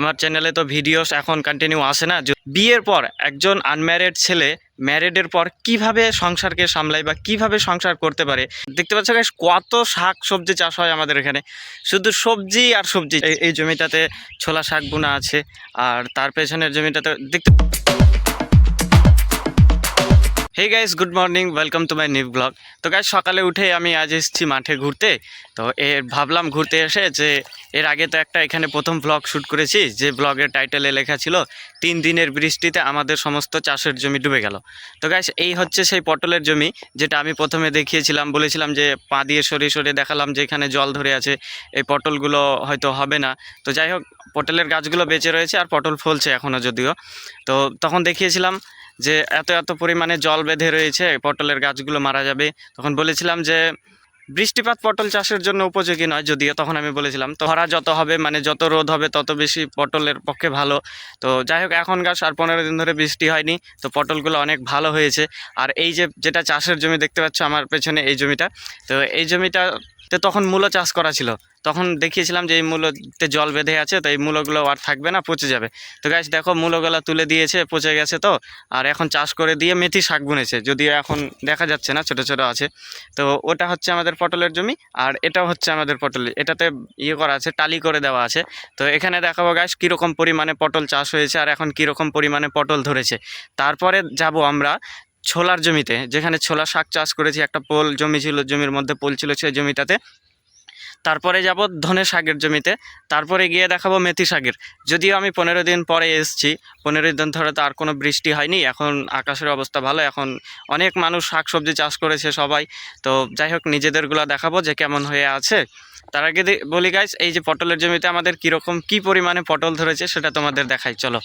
আমার চ্যানেলে তো ভিডিওস এখন কন্টিনিউ আসে না। বিয়ের পর একজন আনম্যারিড ছেলে ম্যারিডের পর কিভাবে সংসারকে সামলায় বা কিভাবে সংসার করতে পারে, দেখতে পাচ্ছ গাইস কত শাক সবজি চাষ হয় আমাদের এখানে, শুধু সবজি আর সবজি। এই জমিটাতে ছোলা শাক বোনা আছে, আর তার পেছনের জমিটাতে দেখতে। Hey guys, good morning, welcome to my new blog. তো গাইস সকালে উঠে আমি আজ এসেছি মাঠে ঘুরতে। তো ভাবলাম ঘুরতে এসে যে এর আগে তো একটা এখানে প্রথম ব্লগ শ্যুট করেছি, যে ব্লগের টাইটেলে লেখা ছিল 3 দিনের বৃষ্টিতে আমাদের সমস্ত চাষের জমি ডুবে গেল। তো গাইস এই হচ্ছে সেই পটলের জমি, যেটা আমি প্রথমে দেখিয়েছিলাম, বলেছিলাম যে পা দিয়ে সরিয়ে সরিয়ে দেখালাম যে এখানে জল ধরে আছে, এই পটলগুলো হয়তো হবে না। তো যাই হোক, পটলের গাছগুলো বেঁচে রয়েছে আর পটল ফলছে এখনও যদিও। তো তখন দেখিয়েছিলাম যে এত এত পরিমাণে জল বেঁধে রয়েছে, পটলের গাছগুলো মারা যাবে। তখন বলেছিলাম যে বৃষ্টিপাত পটল চাষের জন্য উপযোগী নয়, যদিও তখন আমি বলেছিলাম। তো খরা যত হবে, মানে যত রোদ হবে তত বেশি পটলের পক্ষে ভালো। তো যাই হোক, এখন গাছ আর 15 দিন ধরে বৃষ্টি হয়নি, তো পটলগুলো অনেক ভালো হয়েছে। আর এই যে যেটা চাষের জমি দেখতে পাচ্ছ আমার পেছনে, এই জমিটা, তো এই জমিটাতে তখন মূলো চাষ করা ছিল। তখন দেখিয়েছিলাম যে এই মূলোতে জল বেঁধে আছে, তো এই মূলোগুলো আর থাকবে না, পচে যাবে। তো গাছ দেখো, মূলোগুলো তুলে দিয়েছে, পচে গেছে। তো আর এখন চাষ করে দিয়ে মেথি শাক বুনেছে, যদিও এখন দেখা যাচ্ছে না, ছোট ছোট আছে। তো ওটা হচ্ছে আমাদের পটলের জমি, আর এটাও হচ্ছে আমাদের পটলের। এটাতে করা আছে, টালি করে দেওয়া আছে। তো এখানে দেখাবো গাছ কীরকম পরিমাণে পটল চাষ হয়েছে আর এখন কীরকম পরিমাণে পটল ধরেছে। তারপরে যাব আমরা ছোলার জমিতে, যেখানে ছোলা শাক চাষ করেছি। একটা পোল জমি ছিল, জমির মধ্যে পোল ছিল সেই জমিটাতে। তারপরে যাব ধনে শাকের জমিতে, তারপরে গিয়ে দেখাবো মেথি শাকের। যদিও আমি 15 দিন পরে এসেছি, 15 দিন ধরে তো আর কোনো বৃষ্টি হয়নি, এখন আকাশের অবস্থা ভালো, এখন অনেক মানুষ শাক সবজি চাষ করেছে সবাই। তো যাই হোক, নিজেদেরগুলো দেখাবো যে কেমন হয়ে আছে। তার আগে বলি গাইস, এই যে পটলের জমিতে আমাদের কীরকম কী পরিমাণে পটল ধরেছে সেটা তোমাদের দেখাই, চলো।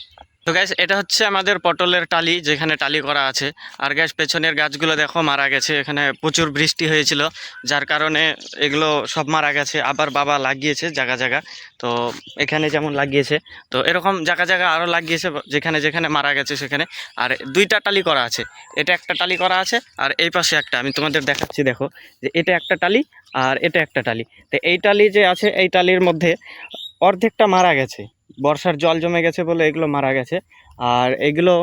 তো গাইস এটা হচ্ছে আমাদের পটলের টালি, যেখানে টালি করা আছে। আর গাইস পেছনের গাছগুলো দেখো মারা গেছে, এখানে প্রচুর বৃষ্টি হয়েছিল, যার কারণে এগুলো সব মারা গেছে। আবার বাবা লাগিয়েছে জায়গা জায়গা, তো এখানে যেমন লাগিয়েছে, তো এরকম জায়গা জায়গা আরও লাগিয়েছে, যেখানে যেখানে মারা গেছে সেখানে। আর 2টা টালি করা আছে, এটা একটা টালি করা আছে, আর এই পাশে একটা, আমি তোমাদের দেখাচ্ছি, দেখো যে এটা একটা টালি আর এটা একটা টালি। তো এই টালি যে আছে, এই টালির মধ্যে অর্ধেকটা মারা গেছে, বর্ষার জল জমে গেছে বলে এগুলো মারা গেছে। আর এগুলো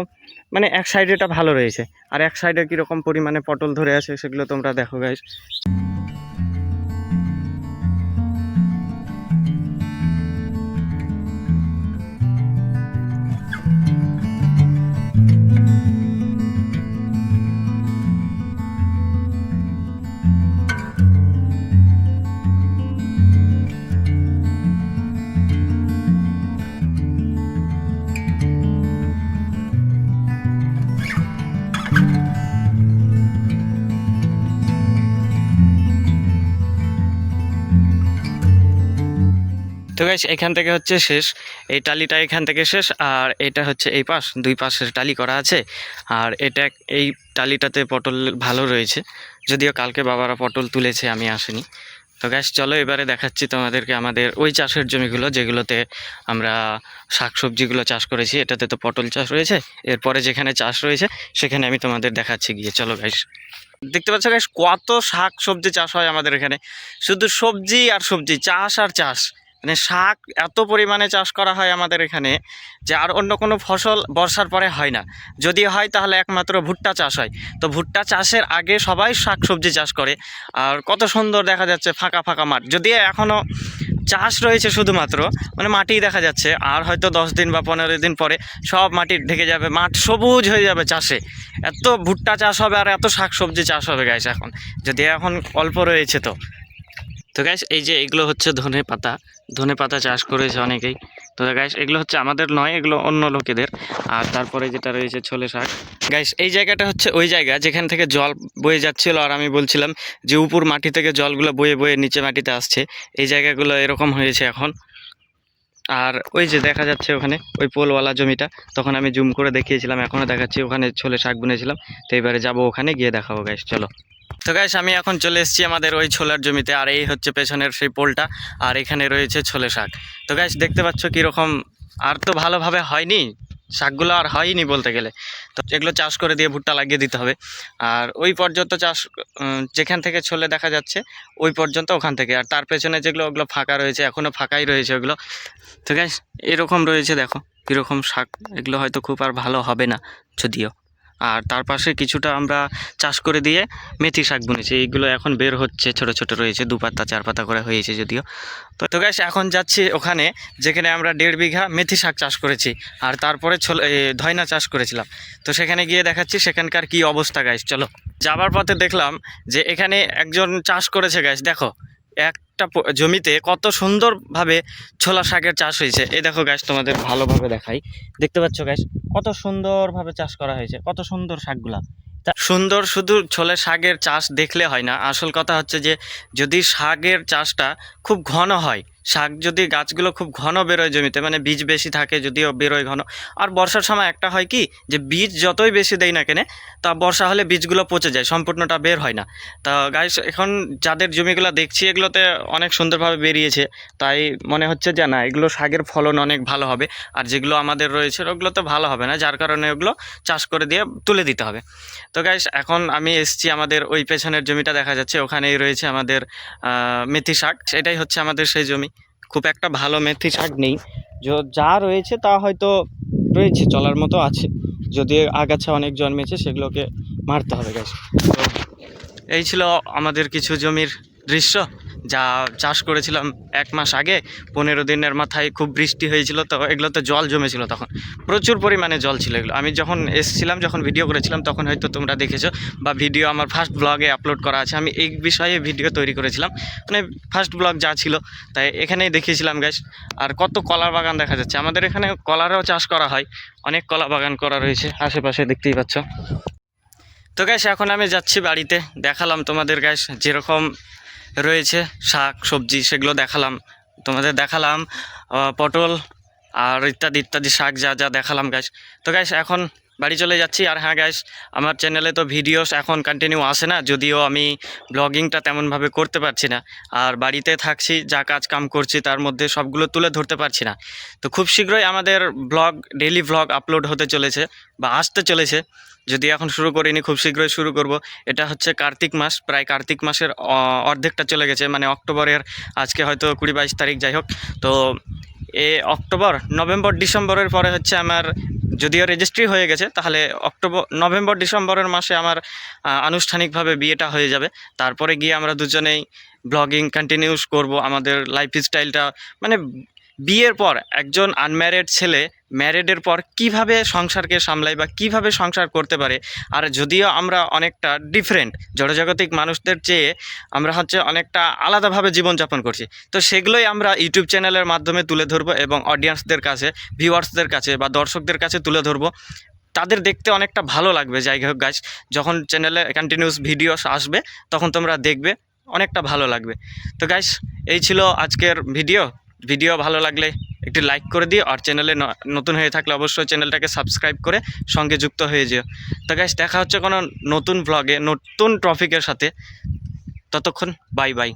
মানে এক সাইডে এটা ভালো রয়েছে, আর এক সাইডে কীরকম পরিমাণে পটল ধরে আছে সেগুলো তোমরা দেখো গাইস। তো গাইস এখান থেকে হচ্ছে শেষ, এই টালিটা এখান থেকে শেষ, আর এটা হচ্ছে এই পাশ, 2 পাশের টালি করা আছে। আর এটা এই টালিটাতে পটল ভালো রয়েছে, যদিও কালকে বাবারা পটল তুলেছে, আমি আসিনি। তো গাইস চলো এবারে দেখাচ্ছি তোমাদেরকে আমাদের ওই চাষের জমিগুলো, যেগুলোতে আমরা শাকসবজিগুলো চাষ করেছি। এটাতে তো পটল চাষ রয়েছে, এরপরে যেখানে চাষ রয়েছে সেখানে আমি তোমাদের দেখাচ্ছি গিয়ে, চলো গাইস। দেখতে পাচ্ছ গাইস কত শাক সবজি চাষ হয় আমাদের এখানে, শুধু সবজি আর সবজি, চাষ আর চাষ। মানে শাক এত পরিমাণে চাষ করা হয় আমাদের এখানে, যে আর অন্য কোনো ফসল বর্ষার পরে হয় না। যদি হয় তাহলে একমাত্র ভুট্টা চাষ হয়। তো ভুট্টা চাষের আগে সবাই শাক সবজি চাষ করে। আর কত সুন্দর দেখা যাচ্ছে ফাঁকা ফাঁকা মাঠ, যদিও এখনও চাষ রয়েছে শুধুমাত্র, মানে মাটি দেখা যাচ্ছে। আর হয়তো 10 দিন বা 15 দিন পরে সব মাটি ঢেকে যাবে, মাঠ সবুজ হয়ে যাবে চাষে। এত ভুট্টা চাষ হবে আর এত শাক সবজি চাষ হবে গাইস এখন, যদি এখন অল্প রয়েছে। তো গাইস এই যে এগুলো হচ্ছে ধনে পাতা চাষ করেছে অনেকেই। তো গাইস এগুলো হচ্ছে আমাদের নয়, এগুলো অন্য লোকেদের। আর তারপরে যেটা রয়েছে ছোলে শাক। গাইস এই জায়গাটা হচ্ছে ওই জায়গা যেখান থেকে জল বয়ে যাচ্ছিল, আর আমি বলছিলাম যে উপর মাটি থেকে জলগুলো বয়ে বয়ে নিচে মাটিতে আসছে, এই জায়গাগুলো এরকম হয়েছে এখন। আর ওই যে দেখা যাচ্ছে ওখানে ওই পোলওয়ালা জমিটা, তখন আমি জুম করে দেখিয়েছিলাম, এখনও দেখাচ্ছি, ওখানে ছোলে শাক বুনেছিলাম। তো এবারে যাবো ওখানে, গিয়ে দেখাবো গাইস, চলো। তো গাইস আমি এখন চলে এসেছি আমাদের ওই ছোলার জমিতে, আর এই হচ্ছে পেছনের সেই পোলটা, আর এখানে রয়েছে ছোলে শাক। তো গাইস দেখতে পাচ্ছ কীরকম, আর তো ভালোভাবে হয়নি, শাকগুলো আর হয়নি বলতে গেলে। তো এগুলো চাষ করে দিয়ে ভুট্টা লাগিয়ে দিতে হবে। আর ওই পর্যন্ত চাষ যেখান থেকে ছলে দেখা যাচ্ছে ওই পর্যন্ত ওখান থেকে, আর তার পেছনে যেগুলো ওগুলো ফাঁকা রয়েছে, এখনও ফাঁকাই রয়েছে ওগুলো। তো গাইস এরকম রয়েছে, দেখো কীরকম শাক। এগুলো হয়তো খুব আর ভালো হবে না যদিও। আর তার পাশে কিছুটা আমরা চাষ করে দিয়ে মেথি শাক বুনেছি, এইগুলো এখন বের হচ্ছে, ছোট ছোট রয়েছে, 2 পাতা 4 পাতা করে হয়েছে যদিও। তো গাইস এখন যাচ্ছি ওখানে যেখানে আমরা 1.5 বিঘা মেথি শাক চাষ করেছি, আর তারপরে ধয়না চাষ করেছিলাম। তো সেখানে গিয়ে দেখাচ্ছি সেখানকার কি অবস্থা গাইস। চলো। যাবার পথে দেখলাম যে এখানে একজন চাষ করেছে গাইস, দেখো একটা জমিতে কত সুন্দরভাবে ছোলা শাকের চাষ হয়েছে। এই দেখো গাইস, তোমাদের ভালোভাবে দেখাই, দেখতে পাচ্ছ গাইস কত সুন্দরভাবে চাষ করা হয়েছে, কত সুন্দর শাকগুলা। সুন্দর শুধু ছোলে শাকের চাষ দেখলে হয় না, আসল কথা হচ্ছে যে যদি শাকের চাষটা খুব ঘন হয়, শাক যদি গাছগুলো খুব ঘন বেরোয় জমিতে, মানে বীজ বেশি থাকে যদিও বেরোয় ঘন। আর বর্ষার সময় একটা হয় কি, যে বীজ যতই বেশি দেয় না কেনে, তা বর্ষা হলে বীজগুলো পচে যায়, সম্পূর্ণটা বের হয় না। তা গাইস এখন যাদের জমিগুলো দেখছি এগুলোতে অনেক সুন্দরভাবে বেরিয়েছে, তাই মনে হচ্ছে যে না, এগুলো শাকের ফলন অনেক ভালো হবে। আর যেগুলো আমাদের রয়েছে ওগুলো তো ভালো হবে না, যার কারণে ওগুলো চাষ করে দিয়ে তুলে দিতে হবে। তো গাইস এখন আমি এসছি আমাদের ওই পেছনের জমিটা দেখা যাচ্ছে, ওখানেই রয়েছে আমাদের মেথি শাক। এটাই হচ্ছে আমাদের সেই জমি। খুব একটা ভালো মেথি শাক নেই, যা রয়েছে তা হয়তো রয়েছে, চলার মতো আছে, যদি আগাছা অনেক জন্মেছে সেগুলোকে মারতে হবে গাইস। তো এই ছিল আমাদের কিছু জমির দৃশ্য, যা চাষ করেছিলাম 1 মাস আগে। 15 দিনের মাথায় খুব বৃষ্টি হয়েছিল, তো এগুলোতে জল জমেছিল, তখন প্রচুর পরিমাণে জল ছিল এগুলো। আমি যখন এসেছিলাম, যখন ভিডিও করেছিলাম, তখন হয়তো তোমরা দেখেছো, বা ভিডিও আমার ফার্স্ট ব্লগে আপলোড করা আছে। আমি এই বিষয়ে ভিডিও তৈরি করেছিলাম, মানে ফার্স্ট ব্লগ যা ছিল তাই এখানেই দেখিয়েছিলাম গাইস। আর কত কলার বাগান দেখা যাচ্ছে, আমাদের এখানে কলারও চাষ করা হয়, অনেক কলা বাগান করা রয়েছে আশেপাশে, দেখতেই পাচ্ছ। তো গাইস এখন আমি যাচ্ছি বাড়িতে, দেখালাম তোমাদের গাইস যেরকম রয়েছে শাক সবজি সেগুলো দেখালাম, তোমাদের দেখালাম পটল আর ইত্যাদি ইত্যাদি শাক যা যা দেখালাম গাইস। তো গাইস এখন বাড়ি চলে যাচ্ছি। আর হ্যাঁ গাইস, আমার চ্যানেলে তো ভিডিওস এখন কন্টিনিউ আসে না, যদিও আমি ব্লগিংটা তেমনভাবে করতে পারছি না, আর বাড়িতে থাকছি, যা কাজ কাম করছি তার মধ্যে সবগুলো তুলে ধরতে পারছি না। তো খুব শীঘ্রই আমাদের ব্লগ, ডেইলি ব্লগ আপলোড হতে চলেছে বা আসতে চলেছে, যদি এখন শুরু করিনি, খুব শীঘ্রই শুরু করব। এটা হচ্ছে কার্তিক মাস, প্রায় কার্তিক মাসের অর্ধেকটা চলে গেছে, মানে অক্টোবরের আজকে হয়তো 20-22 তারিখ, যাই হোক। তো অক্টোবর নভেম্বর ডিসেম্বরের পরে হচ্ছে আমার, যদিও রেজিস্ট্রি হয়ে গেছে, তাহলে নভেম্বর ডিসেম্বরের মাসে আমার আনুষ্ঠানিকভাবে বিয়েটা হয়ে যাবে। তারপরে গিয়ে আমরা দুজনেই ব্লগিং কন্টিনিউস করব, আমাদের লাইফ স্টাইলটা, মানে বিয়ের পর একজন আনম্যারিড ছেলে ম্যারিডের পর কিভাবে সংসারকে সামলায় বা কিভাবে সংসার করতে পারে। আর যদিও আমরা অনেকটা ডিফারেন্ট, জড়জাগতিক মানুষদের চেয়ে আমরা হচ্ছে অনেকটা আলাদাভাবে জীবনযাপন করছি, তো সেগুলোই আমরা ইউটিউব চ্যানেলের মাধ্যমে তুলে ধরবো এবং অডিয়েন্সদের কাছে, ভিউয়ার্সদের কাছে বা দর্শকদের কাছে তুলে ধরবো। তাদের দেখতে অনেকটা ভালো লাগবে। যাই হোক গাইস, যখন চ্যানেলে কন্টিনিউস ভিডিওস আসবে তখন তোমরা দেখবে, অনেকটা ভালো লাগবে। তো গাইস এই ছিল আজকের ভিডিও ভালো লাগলে একটি লাইক করে দিও, আর চ্যানেলে নতুন হয়ে থাকলে অবশ্যই চ্যানেলটাকে সাবস্ক্রাইব করে সঙ্গে যুক্ত হয়ে যেও। তো গাইস দেখা হচ্ছে কোনো নতুন ব্লগে নতুন টপিকের সাথে, ততক্ষণ বাই বাই।